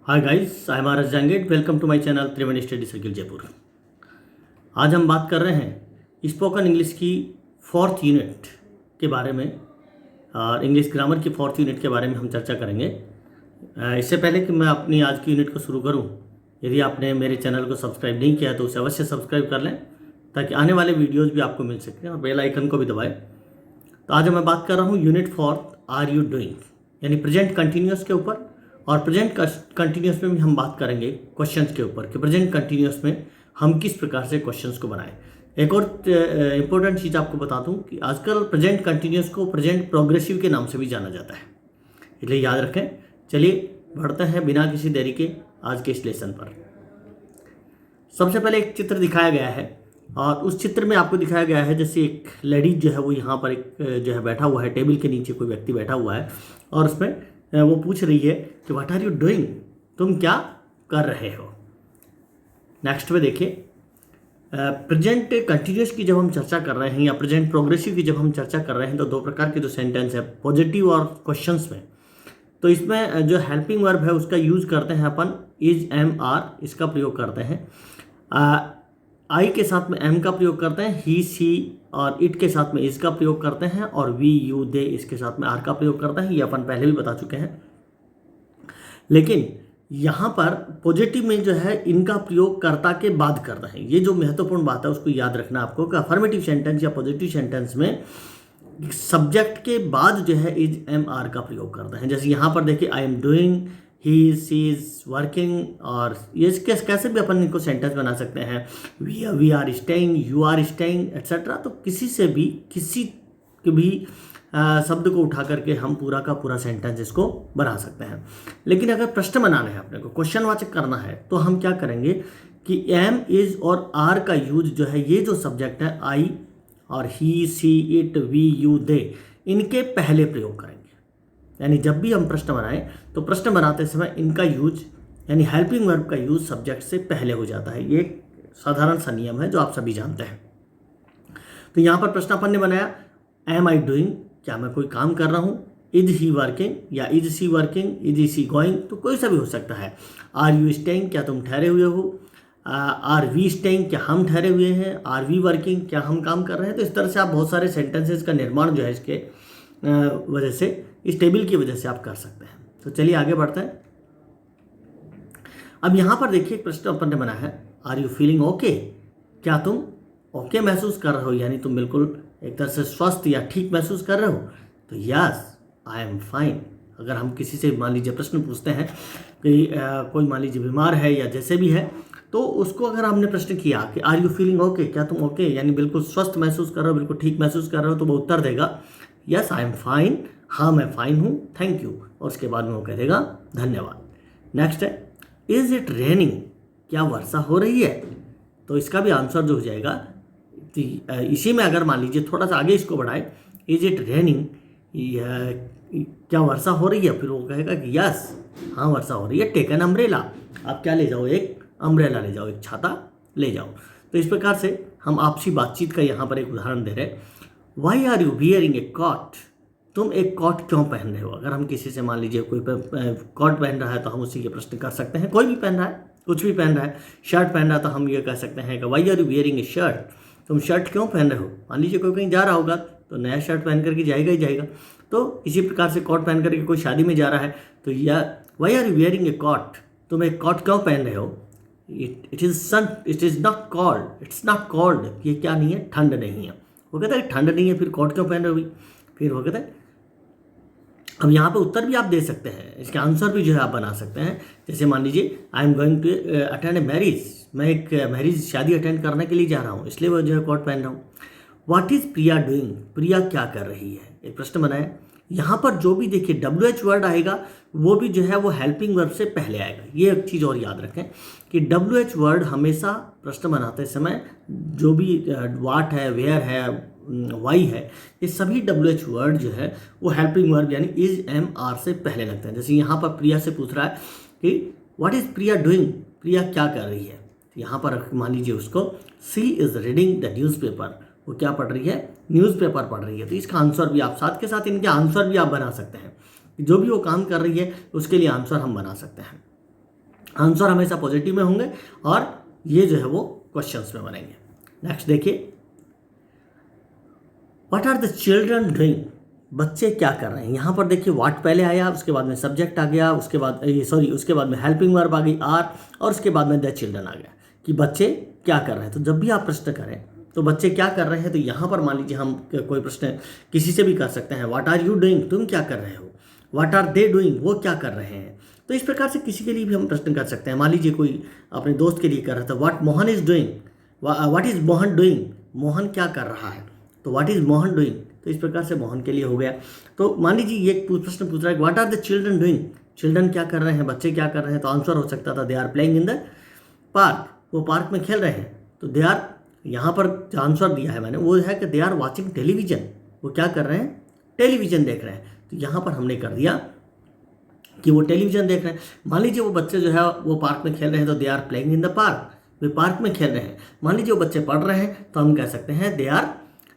Hi guys, I am R S Jangid. Welcome to my channel Triveni study circle Jaipur. आज हम बात कर रहे हैं स्पोकन इंग्लिश की फोर्थ यूनिट के बारे में और इंग्लिश ग्रामर की फोर्थ यूनिट के बारे में हम चर्चा करेंगे। इससे पहले कि मैं अपनी आज की यूनिट को शुरू करूं, यदि आपने मेरे चैनल को सब्सक्राइब नहीं किया तो उसे अवश्य सब्सक्राइब कर लें ताकि आने वाले वीडियोज़ भी आपको मिल सकें और बेल आइकन को भी दबाएं। तो आज मैं बात कर रहा हूँ unit fourth are you doing, यानी प्रेजेंट कंटिन्यूस के ऊपर। और प्रेजेंट कंटिन्यूस में भी हम बात करेंगे क्वेश्चंस के ऊपर कि प्रेजेंट कंटिन्यूस में हम किस प्रकार से क्वेश्चंस को बनाएं। एक और इम्पोर्टेंट चीज़ आपको बता दूं कि आजकल प्रेजेंट कंटिन्यूस को प्रेजेंट प्रोग्रेसिव के नाम से भी जाना जाता है, इसलिए याद रखें। चलिए बढ़ते हैं बिना किसी देरी के आज के इस लेसन पर। सबसे पहले एक चित्र दिखाया गया है और उस चित्र में आपको दिखाया गया है जैसे एक लेडीज जो है वो यहाँ पर एक जो है बैठा हुआ है, टेबल के नीचे कोई व्यक्ति बैठा हुआ है और उसमें वो पूछ रही है कि व्हाट आर यू डूइंग, तुम क्या कर रहे हो। नेक्स्ट में देखिए, प्रेजेंट कंटिन्यूस की जब हम चर्चा कर रहे हैं या प्रेजेंट प्रोग्रेसिव की जब हम चर्चा कर रहे हैं तो दो प्रकार के जो सेंटेंस है, पॉजिटिव और क्वेश्चंस में। तो इसमें जो हेल्पिंग वर्ब है उसका यूज करते हैं अपन इज एम आर, इसका प्रयोग करते हैं। आई के साथ में एम का प्रयोग करते हैं, ही सी और इट के साथ में इसका प्रयोग करते हैं, और वी यू दे इसके साथ में आर का प्रयोग करते हैं। ये अपन पहले भी बता चुके हैं। लेकिन यहाँ पर पॉजिटिव में जो है इनका प्रयोग कर्ता के बाद कर रहे हैं। ये जो महत्वपूर्ण बात है उसको याद रखना आपको कि अफर्मेटिव सेंटेंस या पॉजिटिव सेंटेंस में सब्जेक्ट के बाद जो है इज एम आर का प्रयोग करते हैं। जैसे यहाँ पर देखिए, I am doing, he she is working, और ये कैसे भी अपन इनको सेंटेंस बना सकते हैं। We are staying, you are staying etcetera. तो किसी से भी किसी के भी शब्द को उठा करके हम पूरा का पूरा सेंटेंस इसको बना सकते हैं। लेकिन अगर प्रश्न बनाना है, अपने को क्वेश्चनवाचक करना है, तो हम क्या करेंगे कि एम, इज और आर का यूज जो है, ये जो सब्जेक्ट है आई और he she it we you they, इनके पहले प्रयोग करेंगे। यानी जब भी हम प्रश्न बनाएं तो प्रश्न बनाते समय इनका यूज यानी हेल्पिंग वर्ब का यूज सब्जेक्ट से पहले हो जाता है। ये एक साधारण सा नियम है जो आप सभी जानते हैं। तो यहाँ पर प्रश्न अपन ने बनाया, एम आई डूइंग, क्या मैं कोई काम कर रहा हूँ। इज ही वर्किंग या is she working, is she going, तो कोई सा भी हो सकता है। आर यू स्टेइंग, क्या तुम ठहरे हुए हो। आर वी स्टेइंग, क्या हम ठहरे हुए हैं। आर वी वर्किंग, क्या हम काम कर रहे हैं। तो इस तरह से आप बहुत सारे सेंटेंसेस का निर्माण जो है इसके वजह से, इस टेबल की वजह से आप कर सकते हैं। तो चलिए आगे बढ़ते हैं। अब यहाँ पर देखिए प्रश्न अपन ने बना है, आर यू फीलिंग ओके, क्या तुम ओके महसूस कर रहे हो, यानी तुम बिल्कुल एक तरह से स्वस्थ या ठीक महसूस कर रहे हो। तो यस आई एम फाइन। अगर हम किसी से मान लीजिए प्रश्न पूछते हैं कि कोई मान लीजिए बीमार है या जैसे भी है, तो उसको अगर हमने प्रश्न किया कि आर यू फीलिंग ओके, क्या तुम ओके यानी बिल्कुल स्वस्थ महसूस कर रहे हो, बिल्कुल ठीक महसूस कर रहे हो, तो वो उत्तर देगा यस आई एम फाइन, हाँ मैं फाइन हूँ, थैंक यू, और उसके बाद में वो कह देगा धन्यवाद। नेक्स्ट है, इज इट रेनिंग, क्या वर्षा हो रही है। तो इसका भी आंसर जो हो जाएगा, इसी में अगर मान लीजिए थोड़ा सा आगे इसको बढ़ाए, इज इट रेनिंग, क्या वर्षा हो रही है, फिर वो कहेगा कि यस हाँ वर्षा हो रही है। टेक एन अम्ब्रेला, आप क्या ले जाओ, एक अम्ब्रेला ले जाओ, एक छाता ले जाओ। तो इस प्रकार से हम आपसी बातचीत का यहाँ पर एक उदाहरण दे रहे हैं। Why are you wearing a coat, तुम एक कॉट क्यों पहन रहे हो। अगर हम किसी से मान लीजिए कोई कॉट पहन रहा है तो हम उसी के प्रश्न कर सकते हैं। कोई भी पहन रहा है, कुछ भी पहन रहा है, शर्ट पहन रहा है तो हम ये कह सकते हैं कि why are you wearing a shirt, तुम शर्ट क्यों पहन रहे हो। मान लीजिए कोई कहीं जा रहा होगा तो नया शर्ट पहन करके जाएगा ही जाएगा। तो इसी प्रकार से कॉट पहन करके कोई शादी में जा रहा है तो या why are you wearing a coat, तुम एक कॉट क्यों पहन रहे हो। It is not cold, it's not cold, ये क्या नहीं है, ठंड नहीं है। वो कहता है ठंड नहीं है, फिर कॉट क्यों पहन रहे हो। फिर वो कहता है, अब यहाँ पे उत्तर भी आप दे सकते हैं, इसके आंसर भी जो है आप बना सकते हैं। जैसे मान लीजिए I am going to attend a marriage, मैं एक मैरिज शादी अटेंड करने के लिए जा रहा हूँ, इसलिए वो जो है कोट पहन रहा हूँ। व्हाट इज प्रिया डूइंग, प्रिया क्या कर रही है, एक प्रश्न बनाया। यहाँ पर जो भी देखिए WH वर्ड आएगा वो भी जो है वो हेल्पिंग वर्ब से पहले आएगा। ये एक चीज़ और याद रखें कि WH वर्ड हमेशा प्रश्न बनाते समय जो भी वाट है, वेयर है, वाई है, ये सभी WH वर्ड जो है वो हेल्पिंग वर्ब यानी इज एम आर से पहले लगते हैं। जैसे यहाँ पर प्रिया से पूछ रहा है कि व्हाट इज प्रिया डूइंग, प्रिया क्या कर रही है। यहाँ पर मान लीजिए उसको, सी इज रीडिंग द न्यूज़पेपर, वो क्या पढ़ रही है, न्यूज़पेपर पढ़ रही है। तो इसका आंसर भी आप साथ के साथ इनके आंसर भी आप बना सकते हैं। जो भी वो काम कर रही है उसके लिए आंसर हम बना सकते हैं। आंसर हमेशा पॉजिटिव में होंगे और ये जो है वो क्वेश्चंस में बनेंगे। नेक्स्ट देखिए, what are the children doing, बच्चे क्या कर रहे हैं। यहाँ पर देखिए व्हाट पहले आया, उसके बाद में सब्जेक्ट आ गया, उसके बाद में हेल्पिंग वर्ब आ गई आर, और उसके बाद में द चिल्ड्रन आ गया कि बच्चे क्या कर रहे हैं। तो जब भी आप प्रश्न करें तो बच्चे क्या कर रहे हैं, तो यहाँ पर मान लीजिए हम कोई प्रश्न किसी से भी कर सकते हैं, व्हाट आर यू डूइंग, तुम क्या कर रहे हो, व्हाट आर दे डूइंग, वो क्या कर रहे हैं। तो इस प्रकार से किसी के लिए भी हम प्रश्न कर सकते हैं। मान लीजिए कोई अपने दोस्त के लिए कर रहा था, what Mohan is doing, what is Mohan doing, Mohan क्या कर रहा है, तो व्हाट इज मोहन डूइंग, तो इस प्रकार से मोहन के लिए हो गया। तो मान लीजिए ये प्रश्न पूछ रहा है what are the children doing, children क्या कर रहे हैं, बच्चे क्या कर रहे हैं, तो आंसर हो सकता था they are playing in the park, वो पार्क में खेल रहे हैं। तो दे आर, यहाँ पर जो आंसर दिया है मैंने वो है कि दे आर वॉचिंग टेलीविजन, वो क्या कर रहे हैं, टेलीविजन देख रहे हैं। तो यहाँ पर हमने कर दिया कि वो टेलीविजन देख रहे हैं। मान लीजिए वो बच्चे जो है वो पार्क में खेल रहे हैं, तो they are playing in the park, वे पार्क में खेल रहे हैं। मान लीजिए वो बच्चे पढ़ रहे हैं, तो हम कह सकते हैं दे आर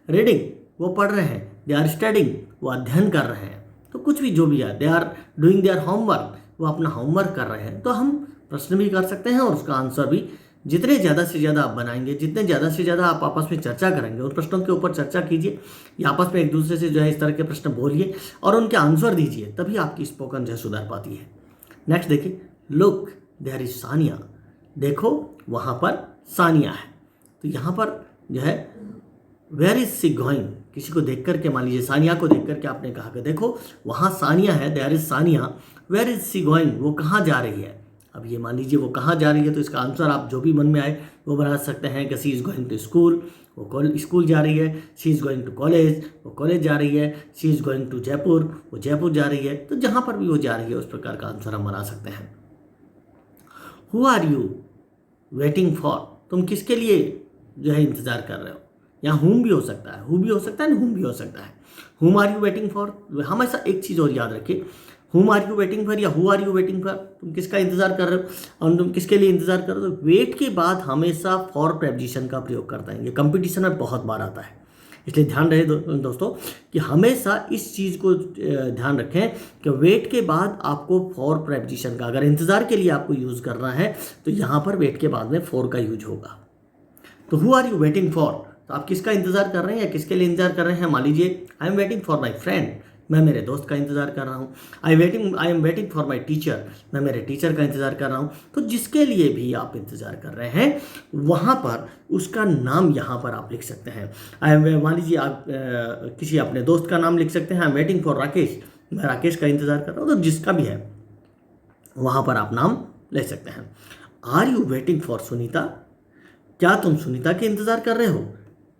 रीडिंग, वो पढ़ रहे हैं, दे आर स्टडिंग, वो अध्ययन कर रहे हैं। तो कुछ भी जो भी है, they are doing their homework, वो अपना होमवर्क कर रहे हैं। तो हम प्रश्न भी कर सकते हैं और उसका आंसर भी जितने ज़्यादा से ज़्यादा आप बनाएंगे, जितने ज़्यादा से ज़्यादा आप आपस में चर्चा करेंगे, उन प्रश्नों के ऊपर चर्चा कीजिए या आपस में एक दूसरे से जो है इस तरह के प्रश्न बोलिए और उनके आंसर दीजिए, तभी आपकी स्पोकन जो है सुधर पाती है। नेक्स्ट देखिए, लुक देयर इज सानिया, देखो वहाँ पर सानिया है। तो यहाँ पर जो है वेयर इज सी गोइंग, किसी को देख करके, मान लीजिए सानिया को देख करके आपने कहा कि देखो वहाँ सानिया है, there is Sania, where is she going, वो कहाँ जा रही है। अब ये मान लीजिए वो कहाँ जा रही है, तो इसका आंसर आप जो भी मन में आए वो बना सकते हैं कि सी इज़ गोइंग टू स्कूल, वो स्कूल जा रही है, सी इज़ गोइंग टू कॉलेज, वो कॉलेज जा रही है, सी इज़ गोइंग टू जयपुर, वो जयपुर जा रही है। तो जहाँ पर भी वो जा रही है उस प्रकार का आंसर हम बना सकते हैं। Who are you waiting for, तुम किसके लिए जो है इंतज़ार कर रहे हो। यहाँ हुम भी हो सकता है, हु भी हो सकता है, हुम भी हो सकता है। हुम आर यू वेटिंग फॉर, हमेशा एक चीज़ और याद रखिए, whom are you waiting for या who are you waiting for, तुम किसका इंतजार कर रहे हो और तुम किसके लिए इंतजार कर रहे हो। तो वेट के बाद हमेशा फॉर प्रेपोजिशन का प्रयोग करता है, ये कंपटीशन में बहुत बार आता है, इसलिए ध्यान रहे दोस्तों कि हमेशा इस चीज़ को ध्यान रखें कि वेट के बाद आपको फॉर प्रेपोजिशन का, अगर इंतजार के लिए आपको यूज़ करना है तो यहाँ पर वेट के बाद में फॉर का यूज होगा। तो who are you waiting for, तो आप किसका इंतजार कर रहे हैं या किसके लिए इंतजार कर रहे हैं। मान लीजिए I am waiting for my friend, मैं मेरे दोस्त का इंतजार कर रहा हूँ। I am waiting for my teacher, मैं मेरे टीचर का इंतजार कर रहा हूँ। तो जिसके लिए भी आप इंतजार कर रहे हैं वहाँ पर उसका नाम यहाँ पर आप लिख सकते हैं। मान लीजिए आप किसी अपने दोस्त का नाम लिख सकते हैं, I am waiting for Rakesh, मैं राकेश का इंतजार कर रहा हूँ। तो जिसका भी है वहाँ पर आप नाम ले सकते हैं। Are you waiting for Sunita, क्या तुम सुनीता के इंतजार कर रहे हो।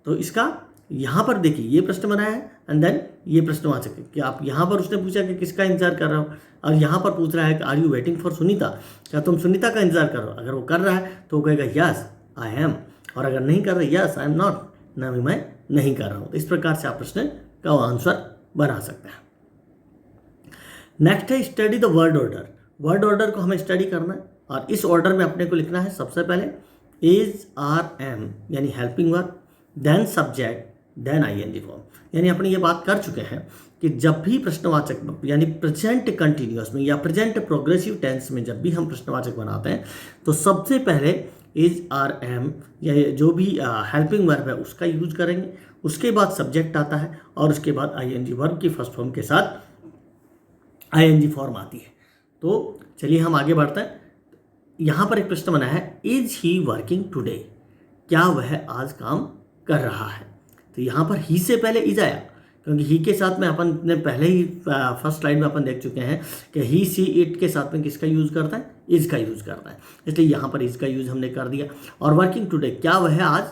तो इसका यहाँ पर देखिए ये प्रश्न बनाया है एंड देन ये प्रश्न आ सके कि आप यहाँ पर उसने पूछा कि किसका इंतजार कर रहे हो और यहाँ पर पूछ रहा है कि are you waiting for Sunita, क्या तुम सुनीता का इंतजार कर रहे हो। अगर वो कर रहा है तो वो कहेगा यस आई एम, और अगर नहीं कर रहा यस आई एम नॉट, ना भी मैं नहीं कर रहा हूँ। तो इस प्रकार से आप प्रश्न का आंसर बना सकते हैं। नेक्स्ट है study the word order. Word order को हमें स्टडी करना है और इस ऑर्डर में अपने को लिखना है सबसे पहले इज आर एम यानी helping verb, then subject, then ING form. यानी अपने ये बात कर चुके हैं कि जब भी प्रश्नवाचक यानी प्रेजेंट कंटिन्यूअस में या प्रेजेंट प्रोग्रेसिव टेंस में जब भी हम प्रश्नवाचक बनाते हैं तो सबसे पहले इज आर एम या जो भी हेल्पिंग वर्ब है उसका यूज करेंगे, उसके बाद सब्जेक्ट आता है और उसके बाद आईएनजी वर्ब की फर्स्ट फॉर्म के साथ आईएनजी फॉर्म आती है। तो चलिए हम आगे बढ़ते हैं। यहाँ पर एक प्रश्न बना है इज ही वर्किंग टुडे, क्या वह आज काम कर रहा है। तो यहाँ पर ही से पहले इज आया क्योंकि ही के साथ में अपन ने पहले ही फर्स्ट स्लाइड में अपन देख चुके हैं कि ही सी इट के साथ में किसका यूज़ करता है, इज का यूज़ करता है, इसलिए यहाँ पर इज का यूज़ हमने कर दिया। और वर्किंग टुडे, क्या वह आज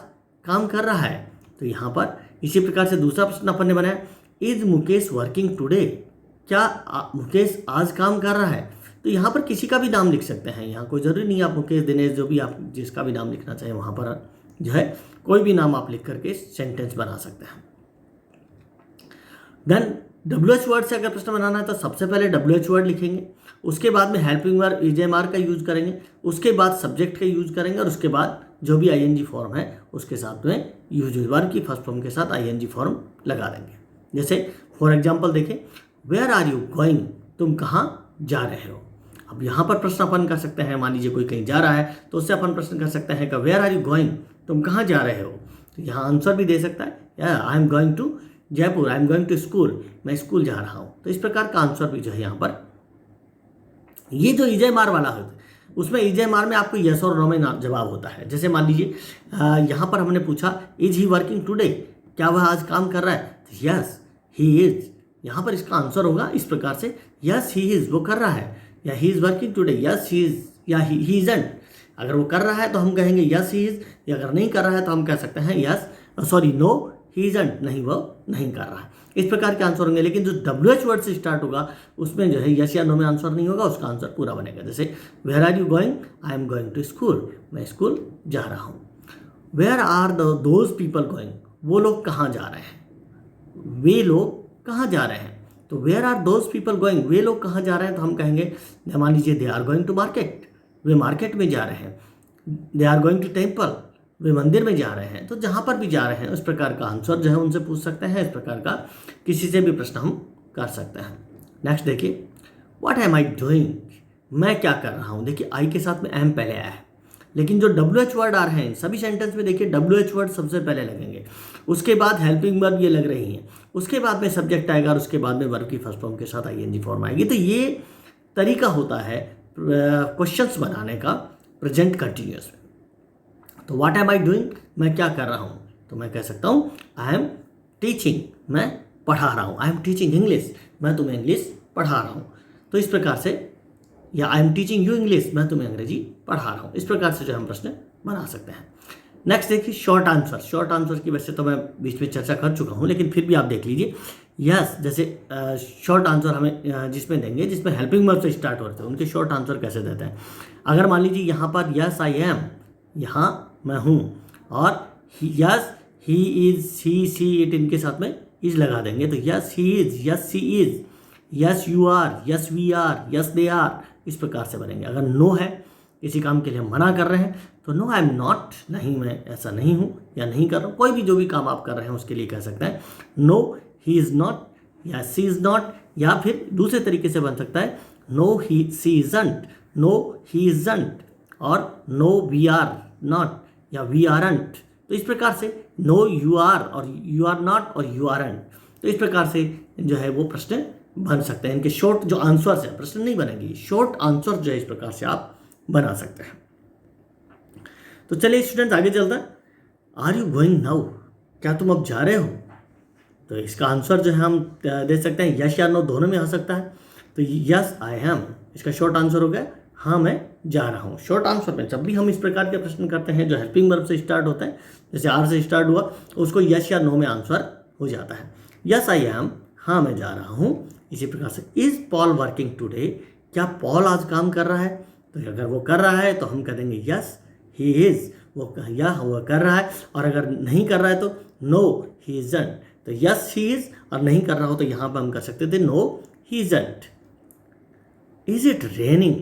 काम कर रहा है। तो यहाँ पर इसी प्रकार से दूसरा प्रश्न अपन ने बनाया इज मुकेश वर्किंग टुडे, क्या मुकेश आज काम कर रहा है। तो यहाँ पर किसी का भी नाम लिख सकते हैं, यहाँ कोई ज़रूरी नहीं आप मुकेश दिनेश जो भी आप जिसका भी नाम लिखना चाहें वहाँ पर जो है कोई भी नाम आप लिख करके सेंटेंस बना सकते हैं। देन WH वर्ड से अगर प्रश्न बनाना है तो सबसे पहले WH वर्ड लिखेंगे, उसके बाद में हेल्पिंग वर्ब इजेएमआर का यूज करेंगे, उसके बाद सब्जेक्ट का यूज करेंगे और उसके बाद जो भी आईएनजी फॉर्म है उसके साथ में यूजुअल वर्ब की फर्स्ट फॉर्म के साथ आईएनजी फॉर्म लगा देंगे। जैसे फॉर एग्जाम्पल देखें वेयर आर यू गोइंग, तुम कहाँ जा रहे हो। अब यहाँ पर प्रश्न अपन कर सकते हैं, मान लीजिए कोई कहीं जा रहा है तो उससे अपन प्रश्न कर सकते हैं कि वेयर आर यू गोइंग, तुम कहाँ जा रहे हो। तो यहाँ आंसर भी दे सकता है, या I am going to Jaipur, I am going to school, मैं स्कूल जा रहा हूँ। तो इस प्रकार का आंसर भी जो है यहाँ पर, ये जो इजय मार वाला होता है उसमें इजय मार में आपको यस और नो में जवाब होता है। जैसे मान लीजिए यहाँ पर हमने पूछा इज ही वर्किंग टुडे, क्या वह आज काम कर रहा है, तो यस ही इज, यहाँ पर इसका आंसर होगा इस प्रकार से, यस ही इज, वो कर रहा है, या he is working today, yes he is, या ही इजंट। अगर वो कर रहा है तो हम कहेंगे यस ही इज, या अगर नहीं कर रहा है तो हम कह सकते हैं yes sorry no he isn't, नहीं वो नहीं कर रहा है। इस प्रकार के आंसर होंगे। लेकिन जो WH वर्ड से स्टार्ट होगा उसमें जो है यस या नो में आंसर नहीं होगा, उसका आंसर पूरा बनेगा। जैसे where are you going, I am going to school, मैं स्कूल जा रहा हूँ। Where are those people going, वो लोग कहाँ जा रहे हैं, वे लोग कहाँ जा रहे हैं। तो where are those people going, वे लोग कहाँ जा रहे हैं, तो हम कहेंगे मान लीजिए they are going to market, वे मार्केट में जा रहे हैं। They are going to temple, वे मंदिर में जा रहे हैं। तो जहाँ पर भी जा रहे हैं उस प्रकार का आंसर जो है उनसे पूछ सकते हैं। इस प्रकार का किसी से भी प्रश्न हम कर सकते हैं। नेक्स्ट देखिए, व्हाट एम आई डूइंग, मैं क्या कर रहा हूँ। देखिए आई के साथ में एम पहले आया है, लेकिन जो WH वर्ड आ रहे हैं सभी सेंटेंस में देखिए WH वर्ड सबसे पहले लगेंगे, उसके बाद हेल्पिंग वर्ब ये लग रही हैं, उसके बाद में सब्जेक्ट आएगा और उसके बाद में वर्ब की फर्स्ट फॉर्म के साथ ING फॉर्म आएगी। तो ये तरीका होता है क्वेश्चंस बनाने का प्रेजेंट कंटिन्यूअस में। तो व्हाट एम आई डूइंग, मैं क्या कर रहा हूँ, तो मैं कह सकता हूँ आई एम टीचिंग, मैं पढ़ा रहा हूँ। आई एम टीचिंग इंग्लिश, मैं तुम्हें इंग्लिश पढ़ा रहा हूँ। तो इस प्रकार से, या I am teaching you English, मैं तुम्हें अंग्रेजी पढ़ा रहा हूँ। इस प्रकार से जो हम प्रश्न बना सकते हैं। नेक्स्ट देखिए शॉर्ट आंसर। शॉर्ट आंसर की वैसे तो मैं बीच में चर्चा कर चुका हूँ, लेकिन फिर भी आप देख लीजिए। यस जैसे शॉर्ट आंसर हमें जिसमें देंगे जिसमें हेल्पिंग वर्ब से स्टार्ट होते हैं उनके शॉर्ट आंसर कैसे देते हैं। अगर मान लीजिए यहाँ पर यस आई एम, यहाँ मैं हूँ, और yes he is, he she it, इनके साथ में इज लगा देंगे तो yes he is, yes she is, yes you are, yes we are, yes they are, इस प्रकार से बनेंगे। अगर नो है, किसी काम के लिए हम मना कर रहे हैं तो नो आई एम नॉट, नहीं मैं ऐसा नहीं हूँ या नहीं कर रहा हूँ। कोई भी जो भी काम आप कर रहे हैं उसके लिए कह सकते हैं नो ही इज़ नॉट या सी इज़ नॉट, या फिर दूसरे तरीके से बन सकता है no he she isn't, no he isn't, और नो वी आर नॉट या वी आरंट। तो इस प्रकार से नो यू आर और यू आर नॉट और यू आरंट, तो इस प्रकार से जो है वो प्रश्न बन सकते हैं। इनके शॉर्ट जो आंसर्स हैं, प्रश्न नहीं बनेंगे, शॉर्ट आंसर जो है इस प्रकार से आप बना सकते हैं। तो चलिए स्टूडेंट्स आगे चलता है। आर यू गोइंग नाउ, क्या तुम अब जा रहे हो। तो इसका आंसर जो है हम दे सकते हैं यस या नो, दोनों में आ सकता है। तो यस आई एम, इसका शॉर्ट आंसर हो गया हाँ मैं जा रहा हूँ। शॉर्ट आंसर में जब भी हम इस प्रकार के प्रश्न करते हैं जो हेल्पिंग वर्ब से स्टार्ट होता है, जैसे आर से स्टार्ट हुआ, उसको यस या नो में आंसर हो जाता है। यस आई एम, हाँ मैं जा रहा हूँ। इसी प्रकार से इज पॉल वर्किंग टुडे, क्या पॉल आज काम कर रहा है। तो अगर वो कर रहा है तो हम कह देंगे यस ही इज, वो कर रहा है। और अगर नहीं कर रहा है तो नो ही इजंट। तो यस ही इज, और नहीं कर रहा हो तो यहाँ पर हम कर सकते थे no he isn't. Is it raining,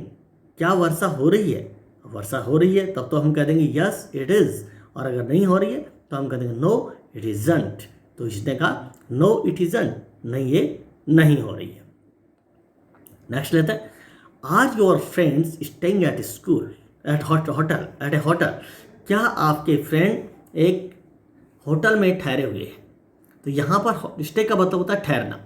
क्या वर्षा हो रही है। वर्षा हो रही है तब तो हम कह देंगे यस इट इज, और अगर नहीं हो रही है तो हम कह देंगे नो इट इजंट। तो इसने कहा नो इट इजंट, नहीं ये नहीं हो रही है। नेक्स्ट लेते हैं, are your friends staying at school at hotel at a hotel, क्या आपके फ्रेंड एक होटल में ठहरे हुए हैं। तो यहाँ पर स्टे का मतलब होता है ठहरना।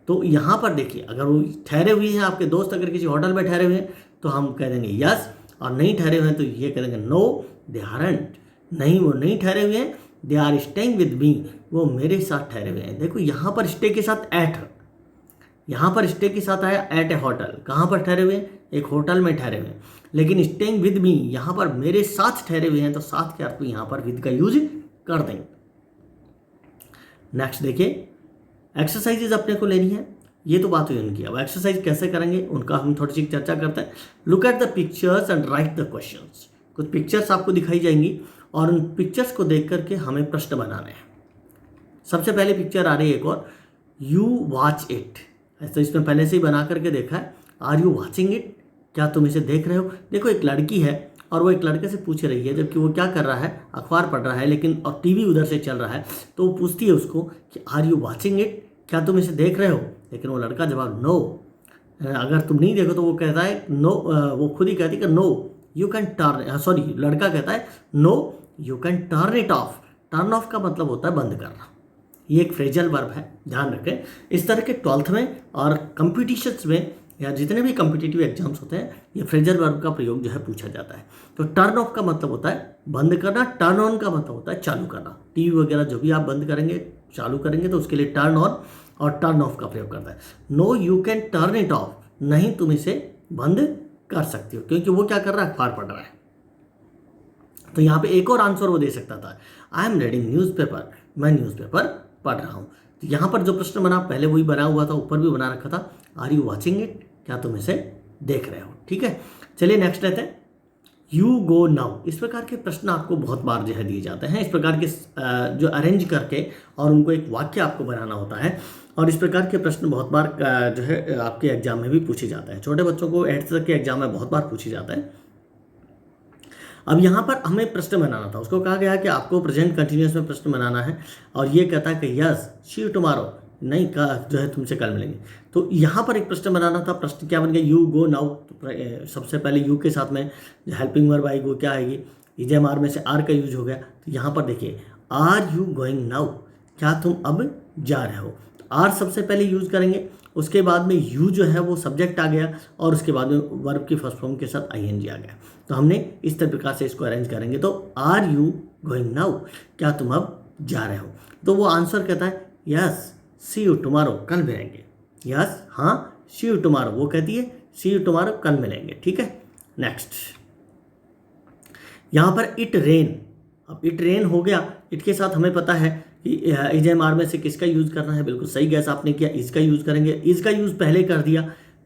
तो यहाँ पर देखिए अगर वो ठहरे हुए हैं, आपके दोस्त अगर किसी होटल में ठहरे हुए हैं तो हम कह देंगे यस, और नहीं ठहरे हुए हैं तो ये कह देंगे नो दे आरंट, नहीं वो नहीं ठहरे हुए हैं। They are staying with me, वो मेरे साथ ठहरे हुए हैं। देखो यहाँ पर स्टे के साथ एट, यहाँ पर स्टे के साथ आया एट ए होटल, कहाँ पर ठहरे हुए हैं, एक होटल में ठहरे हुए हैं। लेकिन स्टेइंग विद मी यहाँ पर मेरे साथ ठहरे हुए हैं, तो साथ के अर्थ में यहाँ पर विद का यूज कर देंगे। नेक्स्ट देखिए, एक्सरसाइजेज अपने को लेनी है, ये तो बात हुई उनकी। अब एक्सरसाइज कैसे करेंगे उनका हम थोड़ी सी चर्चा करते हैं। Look at the pictures and right the questions. कुछ पिक्चर्स आपको दिखाई जाएंगी और उन पिक्चर्स को देख करके हमें प्रश्न बनाने हैं। सबसे पहले पिक्चर आ रही है एक और, यू वॉच इट। ऐसा इसमें पहले से ही बना करके देखा है। आर यू वॉचिंग इट, क्या तुम इसे देख रहे हो। देखो एक लड़की है और वो एक लड़के से पूछ रही है, जबकि वो क्या कर रहा है, अखबार पढ़ रहा है, लेकिन और टीवी उधर से चल रहा है। तो वो पूछती है उसको कि आर यू वॉचिंग इट, क्या तुम इसे देख रहे हो। लेकिन वो लड़का जवाब नो, अगर तुम नहीं देखो तो वो कहता है नो, वो खुद ही कहती है कि no you can turn, sorry लड़का कहता है no you can turn it off. Turn off का मतलब होता है बंद करना। ये एक फ्रेजल वर्ब है, ध्यान रखें। इस तरह के 12th में और कंपटीशंस में या जितने भी कम्पिटिटिव एग्जाम्स होते हैं ये फ्रेजल वर्ब का प्रयोग जो है पूछा जाता है। तो टर्न ऑफ का मतलब होता है बंद करना, टर्न ऑन का मतलब होता है चालू करना। टीवी वगैरह जो भी आप बंद करेंगे चालू करेंगे तो उसके लिए टर्न ऑन और टर्न ऑफ का प्रयोग करता है। No you can turn it off, नहीं तुम इसे बंद कर सकते हो, क्योंकि वो क्या कर रहा है, अखबार पढ़ रहा है। तो यहाँ पे एक और आंसर वो दे सकता था, आई एम रीडिंग न्यूज़पेपर, मैं न्यूज़पेपर पढ़ रहा हूँ। तो यहाँ पर जो प्रश्न बना पहले वही बना हुआ था, ऊपर भी बना रखा था, आर यू वॉचिंग इट, क्या तुम इसे देख रहे हो। ठीक है, चलिए नेक्स्ट लेते हैं, यू गो नाउ। इस प्रकार के प्रश्न आपको बहुत बार जो है दिए जाते हैं। इस प्रकार के जो अरेंज करके और उनको एक वाक्य आपको बनाना होता है, और इस प्रकार के प्रश्न बहुत बार जो है आपके एग्जाम में भी पूछे जाते हैं। छोटे बच्चों को 8th तक के एग्जाम में बहुत बार पूछे जाता है। अब यहाँ पर हमें प्रश्न बनाना था, उसको कहा गया कि आपको प्रेजेंट कंटिन्यूअस में प्रश्न बनाना है, और ये कहता है कि यस सी यू टुमारो, नहीं का जो है तुमसे कल मिलेंगे। तो यहाँ पर एक प्रश्न बनाना था। प्रश्न क्या बन गया, यू गो नाउ। तो सबसे पहले यू के साथ में हेल्पिंग वर्ब आएगी, वो क्या आएगी, इजेएमआर में से आर का यूज हो गया। तो यहाँ पर देखिए आर यू गोइंग नाउ, क्या तुम अब जा रहे हो। आर सबसे पहले यूज करेंगे, उसके बाद में यू जो है वो सब्जेक्ट आ गया, और उसके बाद में वर्ब की फर्स्ट फॉर्म के साथ आईएनजी आ गया। तो हमने इस प्रकार से इसको अरेंज करेंगे। तो आर यू गोइंग नाउ, क्या तुम अब जा रहे हो। तो वो आंसर कहता है यस सी यू टुमारो, कल मिलेंगे। यस हाँ, सी यू टुमारो, वो कहती है सी यू टुमारो, कल मिलेंगे। ठीक है, नेक्स्ट यहाँ पर इट रेन। अब इट रेन हो गया, इट के साथ हमें पता है कि इजेएमआर में से किसका यूज़ करना है। बिल्कुल सही गैस आपने किया, इसका यूज़ करेंगे। इसका यूज़ पहले कर दिया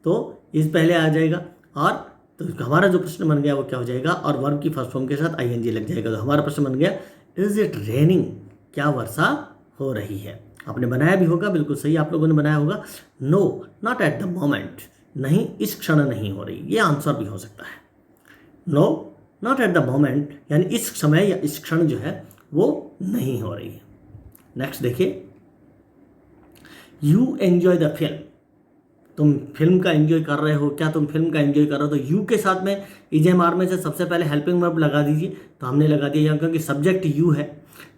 तो इस पहले आ जाएगा, और तो हमारा जो प्रश्न बन गया वो क्या हो जाएगा, और वर्ब की फर्स्ट फॉर्म के साथ आईएनजी लग जाएगा। तो हमारा प्रश्न बन गया इज इट रेनिंग, क्या वर्षा हो रही है। आपने बनाया भी होगा, बिल्कुल सही आप लोगों ने बनाया होगा। No not at the moment, नहीं इस क्षण नहीं हो रही, ये आंसर भी हो सकता है। No not at the moment, यानी इस समय या इस क्षण जो है वो नहीं हो रही है। नेक्स्ट देखिए, यू एंजॉय द फिल्म, तुम फिल्म का एंजॉय कर रहे हो, क्या तुम फिल्म का एंजॉय कर रहे हो। तो यू के साथ में इजेएमआर में से सबसे पहले हेल्पिंग वर्ब लगा दीजिए। तो हमने लगा दिया यहाँ, क्योंकि सब्जेक्ट यू है,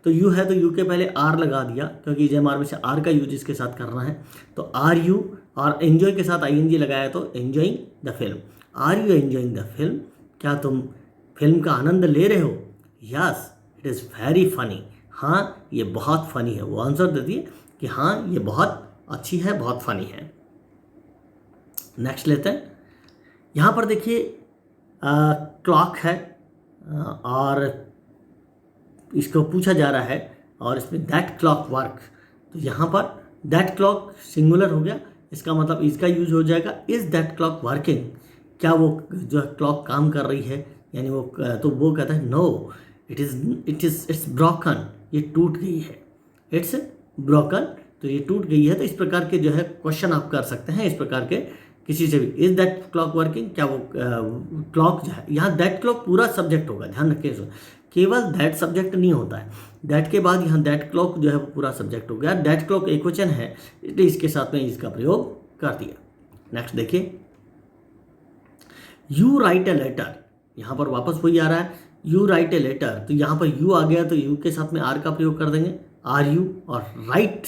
तो यू है तो यू के पहले आर लगा दिया, क्योंकि इजेएमआर में से आर का यूज इसके साथ करना है। तो आर यू, और एंजॉय के साथ आईएनजी लगाया तो enjoying the film. Are you enjoying the film, क्या तुम फिल्म का आनंद ले रहे हो। Yes it is very funny, हाँ ये बहुत फनी है। वो आंसर दे दिए कि हाँ ये बहुत अच्छी है, बहुत फनी है। नेक्स्ट लेते हैं, यहाँ पर देखिए क्लॉक है, और इसको पूछा जा रहा है, और इसमें दैट क्लॉक वर्क। तो यहाँ पर दैट क्लॉक सिंगुलर हो गया, इसका मतलब इसका यूज हो जाएगा इज दैट क्लॉक वर्किंग, क्या वो जो क्लॉक काम कर रही है, यानी वो, तो वो कहता है नो इट्स ब्रोकन, ये टूट गई है। इट्स ब्रोकन, तो ये टूट गई है। तो इस प्रकार के जो है क्वेश्चन आप कर सकते हैं इस प्रकार के किसी से भी। इज दैट क्लॉक वर्किंग, क्या वो क्लॉक जो है, यहाँ दैट क्लॉक पूरा सब्जेक्ट होगा, ध्यान रखिए, केवल दैट सब्जेक्ट नहीं होता है। दैट के बाद यहाँ दैट क्लॉक जो है वो पूरा सब्जेक्ट हो गया। दैट क्लॉक एकवचन है, इसलिए इसके साथ में इसका प्रयोग कर दिया। नेक्स्ट देखिए, यू राइट ए लेटर, यहाँ पर वापस वही आ रहा है, यू राइट ए लेटर। तो यहाँ पर यू आ गया, तो यू के साथ में आर का प्रयोग कर देंगे, आर यू, और राइट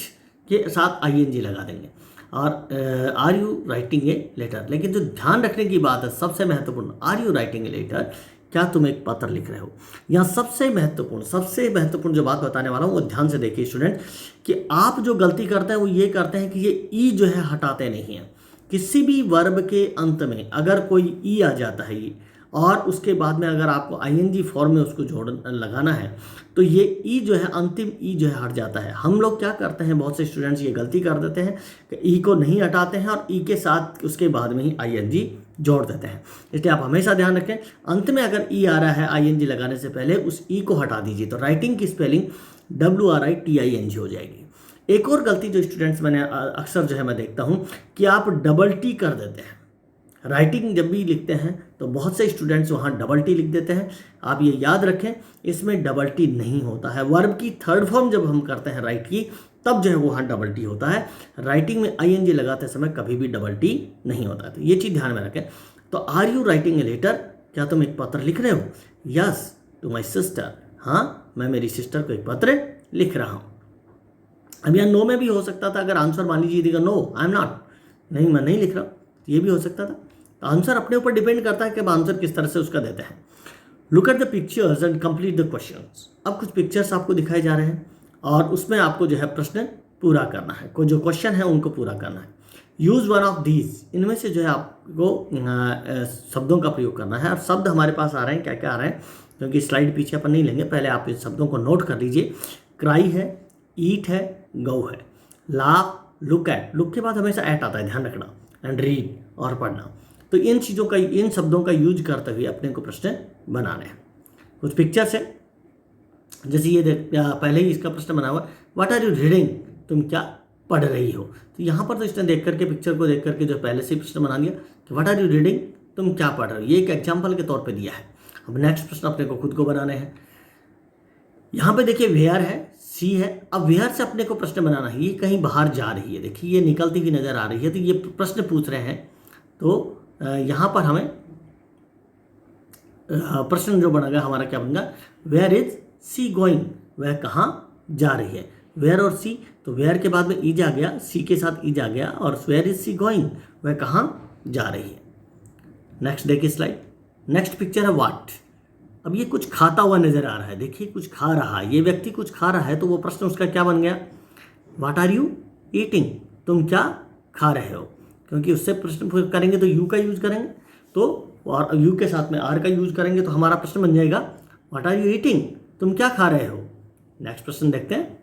के साथ आईएनजी लगा देंगे, और are you writing a letter. लेकिन जो ध्यान रखने की बात है सबसे महत्वपूर्ण, are you writing a letter, क्या तुम एक पत्र लिख रहे हो। यहाँ सबसे महत्वपूर्ण जो बात बताने वाला हूँ वो ध्यान से देखिए स्टूडेंट, कि आप जो गलती करते हैं वो ये करते हैं कि ये ई जो है हटाते नहीं हैं। किसी भी वर्ब के अंत में अगर कोई ई आ जाता है ये, और उसके बाद में अगर आपको आईएनजी फॉर्म में उसको जोड़ लगाना है, तो ये ई जो है, अंतिम ई जो है हट जाता है। हम लोग क्या करते हैं, बहुत से स्टूडेंट्स ये गलती कर देते हैं कि ई को नहीं हटाते हैं, और ई के साथ उसके बाद में ही आईएनजी जोड़ देते हैं। इसलिए आप हमेशा ध्यान रखें, अंत में अगर ई आ रहा है आईएनजी लगाने से पहले उस ई को हटा दीजिए। तो राइटिंग की स्पेलिंग WRITING हो जाएगी। एक और गलती जो स्टूडेंट्स मैंने अक्सर जो है मैं देखता हूँ कि आप डबल टी कर देते हैं। राइटिंग जब भी लिखते हैं तो बहुत से स्टूडेंट्स वहाँ डबल टी लिख देते हैं। आप ये याद रखें, इसमें डबल टी नहीं होता है। वर्ब की थर्ड फॉर्म जब हम करते हैं राइट की, तब जो है वो वहाँ डबल टी होता है। राइटिंग में ING लगाते समय कभी भी डबल टी नहीं होता है। तो ये चीज़ ध्यान में रखें। तो are you writing a letter, क्या तुम एक पत्र लिख रहे हो? यस टू माई सिस्टर, हाँ मैं मेरी सिस्टर को एक पत्र लिख रहा हूँ। अब यहाँ नो में भी हो सकता था, अगर आंसर मान लीजिए देगा नो आई एम नॉट, नहीं मैं नहीं लिख रहा हूँ, तो ये भी हो सकता था। आंसर अपने ऊपर डिपेंड करता है कि अब आंसर किस तरह से उसका देते हैं। Look at the pictures and complete the questions. अब कुछ पिक्चर्स आपको दिखाए जा रहे हैं और उसमें आपको जो है प्रश्न पूरा करना है, कोई जो क्वेश्चन है उनको पूरा करना है। यूज़ वन ऑफ दीज, इनमें से जो है आपको शब्दों का प्रयोग करना है। और शब्द हमारे पास आ रहे हैं, क्या क्या आ रहे हैं, क्योंकि स्लाइड पीछे अपन नहीं लेंगे, पहले आप इन शब्दों को नोट कर लीजिए। क्राई है, ईट है, गो है, लाफ, लुक एट, लुक के बाद हमेशा एट आता है, ध्यान रखना, एंड रीड और पढ़ना। तो इन चीज़ों का, इन शब्दों का यूज करते हुए अपने को प्रश्न बनाने हैं। कुछ पिक्चर्स है, जैसे ये पहले ही इसका प्रश्न बना हुआ, व्हाट आर यू रीडिंग, तुम क्या पढ़ रही हो। तो यहाँ पर तो इसने देख करके, पिक्चर को देख करके जो पहले से ही प्रश्न बना दिया कि व्हाट आर यू रीडिंग, तुम क्या पढ़ रहे हो। ये एक एग्जाम्पल के तौर पर दिया है। अब नेक्स्ट प्रश्न अपने को खुद को बनाने हैं। यहाँ पे देखिए वेयर है, सी है। अब वेयर से अपने को प्रश्न बनाना है, ये कहीं बाहर जा रही है, देखिए ये निकलती हुई नजर आ रही है, तो ये प्रश्न पूछ रहे हैं। तो यहाँ पर हमें प्रश्न जो बनेगा हमारा क्या बनेगा, वेयर इज सी गोइंग, वह कहाँ जा रही है। वेयर और सी, तो वेयर के बाद में इज आ गया, सी के साथ इज आ गया, और वेयर इज सी गोइंग, वह कहाँ जा रही है। नेक्स्ट देखिए स्लाइड, नेक्स्ट पिक्चर है व्हाट। अब ये कुछ खाता हुआ नजर आ रहा है, देखिए कुछ खा रहा है, ये व्यक्ति कुछ खा रहा है, तो वो प्रश्न उसका क्या बन गया, व्हाट आर यू ईटिंग, तुम क्या खा रहे हो। क्योंकि उससे प्रश्न करेंगे तो यू का यूज करेंगे, तो और यू के साथ में आर का यूज करेंगे, तो हमारा प्रश्न बन जाएगा व्हाट आर यू ईटिंग, तुम क्या खा रहे हो। नेक्स्ट प्रश्न देखते हैं,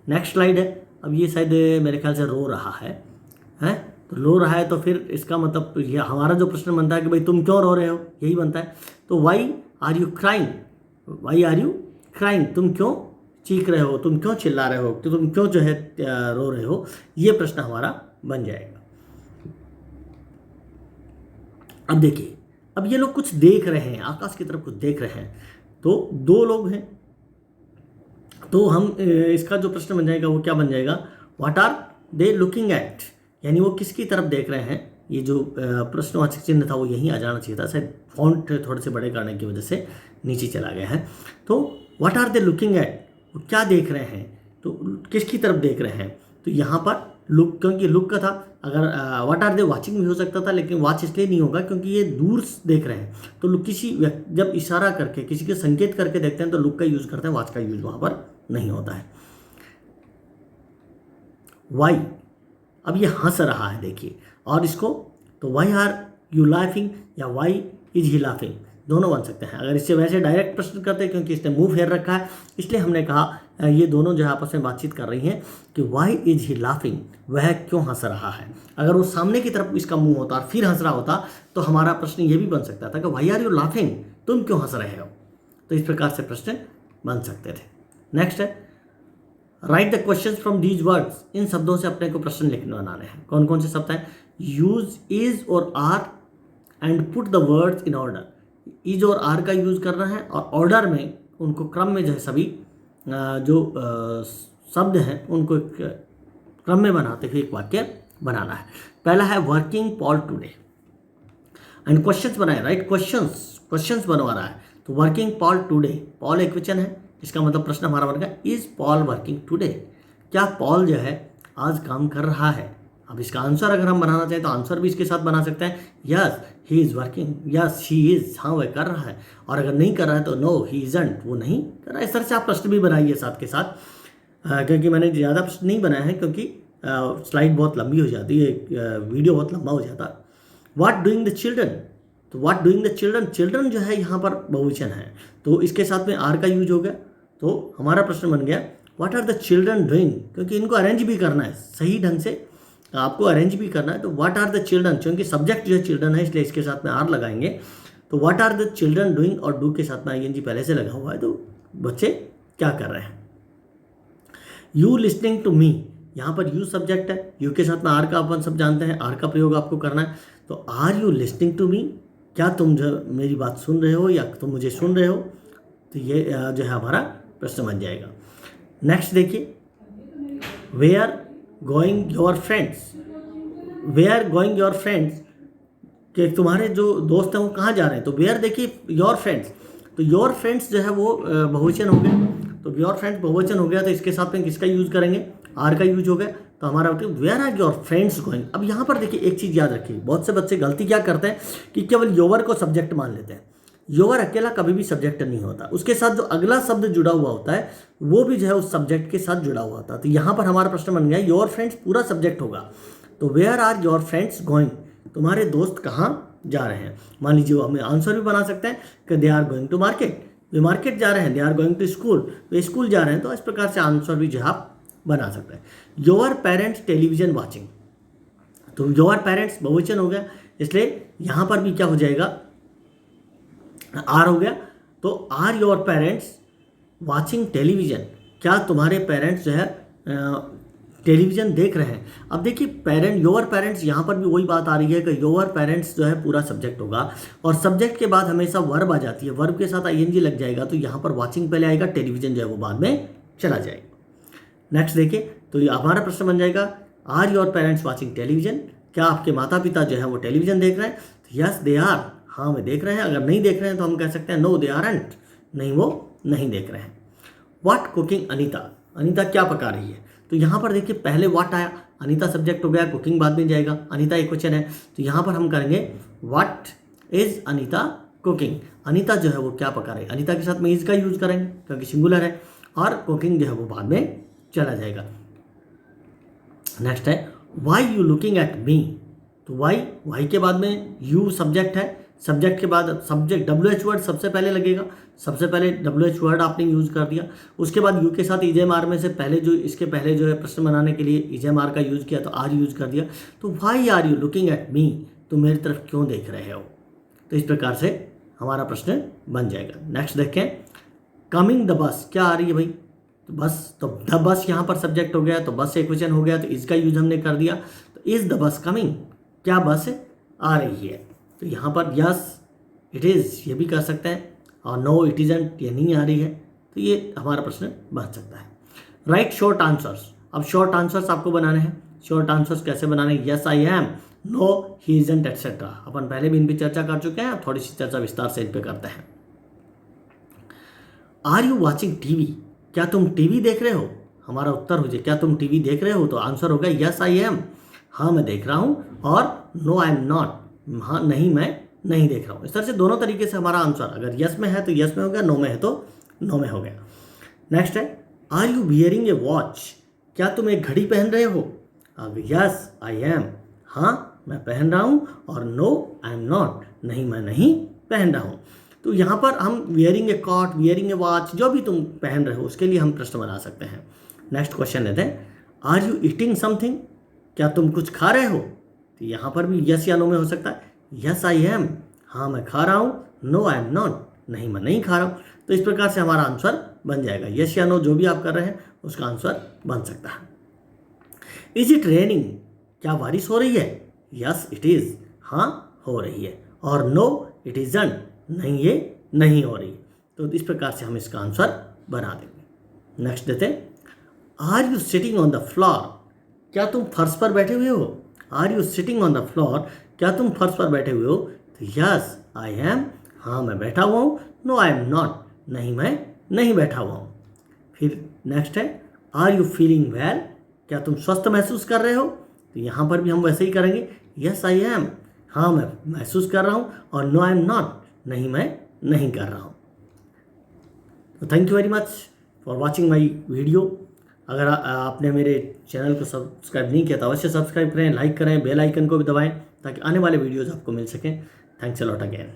नेक्स्ट स्लाइड है। अब ये शायद मेरे ख्याल से रो रहा है, तो रो रहा है, तो फिर इसका मतलब ये हमारा जो प्रश्न बनता है कि भाई तुम क्यों रो रहे हो, यही बनता है। तो why are you crying, why are you crying, तुम क्यों चीख रहे हो, तुम क्यों चिल्ला रहे हो, तो तुम क्यों जो है रो रहे हो, ये प्रश्न हमारा बन जाएगा। अब देखिए, अब ये लोग कुछ देख रहे हैं, आकाश की तरफ कुछ देख रहे हैं, तो दो लोग हैं, तो हम इसका जो प्रश्न बन जाएगा वो क्या बन जाएगा, what are they looking at, यानी वो किसकी तरफ देख रहे हैं। ये जो प्रश्नवाचक चिन्ह था वो यहीं आ जाना चाहिए था, शायद फॉन्ट थोड़े से बड़े करने की वजह से नीचे चला गया है। तो what are they looking at, वो क्या देख रहे हैं, तो किसकी तरफ देख रहे हैं। तो यहाँ पर लुक, क्योंकि लुक का था, अगर व्हाट आर दे वाचिंग भी हो सकता था, लेकिन वॉच इसलिए नहीं होगा क्योंकि ये दूर देख रहे हैं। तो लुक किसी जब इशारा करके किसी के संकेत करके देखते हैं तो लुक का यूज करते हैं, वॉच का यूज वहाँ पर नहीं होता है। वाई, अब ये हंस रहा है देखिए, और इसको तो वाई आर यू लाफिंग या वाई इज ही लाफिंग, दोनों बन सकते हैं। अगर इससे वैसे डायरेक्ट प्रश्न करते हैं, क्योंकि इसने मुंह फेर रखा है इसलिए हमने कहा ये दोनों जो है आपस में बातचीत कर रही हैं कि वाई इज ही लाफिंग, वह क्यों हंस रहा है। अगर वो सामने की तरफ इसका मुंह होता और फिर हंस रहा होता तो हमारा प्रश्न ये भी बन सकता था कि वाई आर यू लाफिंग, तुम क्यों हंस रहे हो। तो इस प्रकार से प्रश्न बन सकते थे। नेक्स्ट है write the question from these words, इन शब्दों से अपने को प्रश्न लिखने बनाने हैं। कौन कौन से शब्द हैं, यूज इज और are and put the words in order. Is और आर का यूज करना है और ऑर्डर में उनको क्रम में जो है सभी जो शब्द हैं उनको एक क्रम में बनाते हुए एक वाक्य बनाना है। पहला है working Paul today, and questions बनाए, राइट क्वेश्चंस बनवा रहा है। तो वर्किंग पॉल टुडे, पॉल एक वचन है, इसका मतलब प्रश्न हमारा बनेगा इज पॉल वर्किंग टुडे, क्या पॉल जो है आज काम कर रहा है। अब इसका आंसर अगर हम बनाना चाहें तो आंसर भी इसके साथ बना सकते हैं, yes he is working, yes he is, हाँ वह कर रहा है। और अगर नहीं कर रहा है तो नो ही इजंट, वो नहीं कर रहा है। इस तरह से आप प्रश्न भी बनाइए साथ के साथ, क्योंकि मैंने ज़्यादा प्रश्न नहीं बनाए हैं क्योंकि स्लाइड बहुत लंबी हो जाती है, वीडियो बहुत लंबा हो जाता है। व्हाट डूइंग द चिल्ड्रन, तो what doing the children, children जो है यहाँ पर बहुवचन है तो इसके साथ में आर का यूज हो गया। तो हमारा प्रश्न बन गया what are the children doing, क्योंकि इनको अरेंज भी करना है सही ढंग से, आपको अरेंज भी करना है। तो व्हाट आर द चिल्ड्रन, क्योंकि सब्जेक्ट जो है चिल्ड्रन है इसलिए इसके साथ में आर लगाएंगे। तो what are the children doing, और डू के साथ में आईएनजी पहले से लगा हुआ है, तो बच्चे क्या कर रहे हैं। यू लिसनिंग टू मी, यहाँ पर यू सब्जेक्ट है, यू के साथ में आर का अपन सब जानते हैं, आर का प्रयोग आपको करना है। तो are you listening to me, क्या तुम जो मेरी बात सुन रहे हो या तुम मुझे सुन रहे हो। तो ये जो है हमारा प्रश्न बन जाएगा। नेक्स्ट देखिए where going your friends, where going your friends, कि तुम्हारे जो दोस्त हैं वो कहाँ जा रहे हैं। तो वेयर देखिए योर फ्रेंड्स, तो योर फ्रेंड्स जो है वो बहुवचन हो गया, तो योर फ्रेंड्स बहुवचन हो गया, तो इसके साथ में किसका यूज करेंगे, आर का यूज हो गया। तो हमारा where are your friends going. अब यहाँ पर देखिए एक चीज़ याद रखिए, बहुत से बच्चे गलती क्या करते हैं कि केवल योवर को सब्जेक्ट मान लेते हैं। योवर अकेला कभी भी सब्जेक्ट नहीं होता, उसके साथ जो अगला शब्द जुड़ा हुआ होता है वो भी जो है उस सब्जेक्ट के साथ जुड़ा हुआ होता है। तो यहाँ पर हमारा प्रश्न बन गया योर फ्रेंड्स पूरा सब्जेक्ट होगा, तो where are your friends going, तुम्हारे दोस्त कहाँ जा रहे हैं। मान लीजिए हमें आंसर भी बना सकते हैं कि they are going to market, वे मार्केट जा रहे हैं, they are going to school, वे स्कूल जा रहे हैं। तो इस प्रकार से आंसर भी जो आप बना सकते हैं। योर पेरेंट्स टेलीविजन वाचिंग, तो योर पेरेंट्स बहुवचन हो गया, इसलिए यहाँ पर भी क्या हो जाएगा, आर हो गया। तो are your parents watching television, क्या तुम्हारे पेरेंट्स जो है टेलीविजन देख रहे हैं। अब देखिए पेरेंट, योर पेरेंट्स, यहाँ पर भी वही बात आ रही है कि योर पेरेंट्स जो है पूरा सब्जेक्ट होगा और सब्जेक्ट के बाद हमेशा वर्ब आ जाती है, वर्ब के साथ आईएनजी लग जाएगा, तो यहाँ पर वाचिंग पहले आएगा, टेलीविजन जो है वो बाद में चला जाएगा। नेक्स्ट देखिए, तो ये हमारा प्रश्न बन जाएगा are your parents watching television, क्या आपके माता पिता जो है वो टेलीविजन देख रहे हैं। तो यस दे आर, हाँ वे देख रहे हैं। अगर नहीं देख रहे हैं तो हम कह सकते हैं नो दे आरंट, नहीं वो नहीं देख रहे हैं। व्हाट कुकिंग अनीता, अनीता क्या पका रही है। तो यहाँ पर देखिए पहले व्हाट आया, अनीता सब्जेक्ट हो गया, कुकिंग बाद में जाएगा, अनीता एक क्वेश्चन है, तो यहाँ पर हम करेंगे what is Anita cooking, Anita जो है वो क्या पका रही है। अनीता के साथ में इज का यूज करेंगे क्योंकि सिंगुलर है, और कुकिंग जो है वो बाद में चला जाएगा। नेक्स्ट है why you looking at me, तो वाई के बाद में यू सब्जेक्ट है, सब्जेक्ट के बाद सब्जेक्ट WH वर्ड सबसे पहले लगेगा, सबसे पहले WH वर्ड आपने यूज़ कर दिया, उसके बाद यू के साथ EJMR में से पहले जो इसके पहले जो है प्रश्न बनाने के लिए EJMR का यूज़ किया तो आर यूज़ कर दिया। तो why are you looking at me, तो मेरी तरफ क्यों देख रहे हो। तो इस प्रकार से हमारा प्रश्न बन जाएगा। नेक्स्ट देखें, कमिंग द बस, क्या आ रही है भाई, तो बस, तो द बस यहाँ पर सब्जेक्ट हो गया, तो बस एक क्वेश्चन हो गया, तो इसका यूज हमने कर दिया। तो इज द बस कमिंग, क्या बस आ रही है। तो यहाँ पर यस इट इज़ ये भी कर सकते हैं, और नो इट इजंट ये नहीं आ रही है। तो ये हमारा प्रश्न बन सकता है। राइट शॉर्ट आंसर्स, अब शॉर्ट आंसर्स आपको बनाने हैं। शॉर्ट आंसर्स कैसे बनाने, yes I am, no he isn't et cetera, अपन पहले भी इन पर चर्चा कर चुके हैं, थोड़ी सी चर्चा विस्तार से इन पर करते हैं। आर यू वॉचिंग टीवी, क्या तुम टीवी देख रहे हो, हमारा उत्तर हो जाए क्या तुम टीवी देख रहे हो, तो आंसर होगा यस आई एम, हाँ मैं देख रहा हूँ, और नो आई एम नॉट, हाँ नहीं मैं नहीं देख रहा हूँ। इस तरह से दोनों तरीके से हमारा आंसर, अगर यस में है तो यस में हो गया, नो में है तो नो में हो गया। नेक्स्ट है are you wearing a watch, क्या तुम एक घड़ी पहन रहे हो। अब यस आई एम, हाँ मैं पहन रहा हूँ, और नो आई एम नॉट, नहीं मैं नहीं पहन रहा हूँ। तो यहाँ पर हम wearing a cot, wearing a watch, जो भी तुम पहन रहे हो उसके लिए हम प्रश्न बना सकते हैं। नेक्स्ट क्वेश्चन लेते हैं, आर यू ईटिंग समथिंग, क्या तुम कुछ खा रहे हो। तो यहाँ पर भी यस या नो में हो सकता है, यस आई एम, हाँ मैं खा रहा हूँ, नो आई एम नॉट, नहीं मैं नहीं खा रहा हूँ। तो इस प्रकार से हमारा आंसर बन जाएगा, यस या नो जो भी आप कर रहे हैं उसका आंसर बन सकता है। इज इट रेनिंग, क्या बारिश हो रही है। यस इट इज़, हाँ हो रही है, और नो इट इजंट, नहीं ये नहीं हो रही। तो इस प्रकार से हम इसका आंसर बना देंगे। नेक्स्ट देते हैं, are you sitting on the floor, क्या तुम फर्श पर बैठे हुए हो। Are you sitting on the floor, क्या तुम फर्श पर बैठे हुए हो। तो यस आई एम, हाँ मैं बैठा हुआ हूँ, नो आई एम नॉट, नहीं मैं नहीं बैठा हुआ हूँ। फिर नेक्स्ट है, आर यू फीलिंग वेल, क्या तुम स्वस्थ महसूस कर रहे हो। तो यहाँ पर भी हम वैसे ही करेंगे, यस आई एम, हाँ मैं महसूस कर रहा हूँ, और नो आई एम नॉट, नहीं मैं नहीं कर रहा हूँ। तो thank you very much for watching my video. अगर आपने मेरे चैनल को सब्सक्राइब नहीं किया तो अवश्य सब्सक्राइब करें, लाइक करें, बेल आइकन को भी दबाएं ताकि आने वाले वीडियोज़ आपको मिल सकें। Thanks a lot again.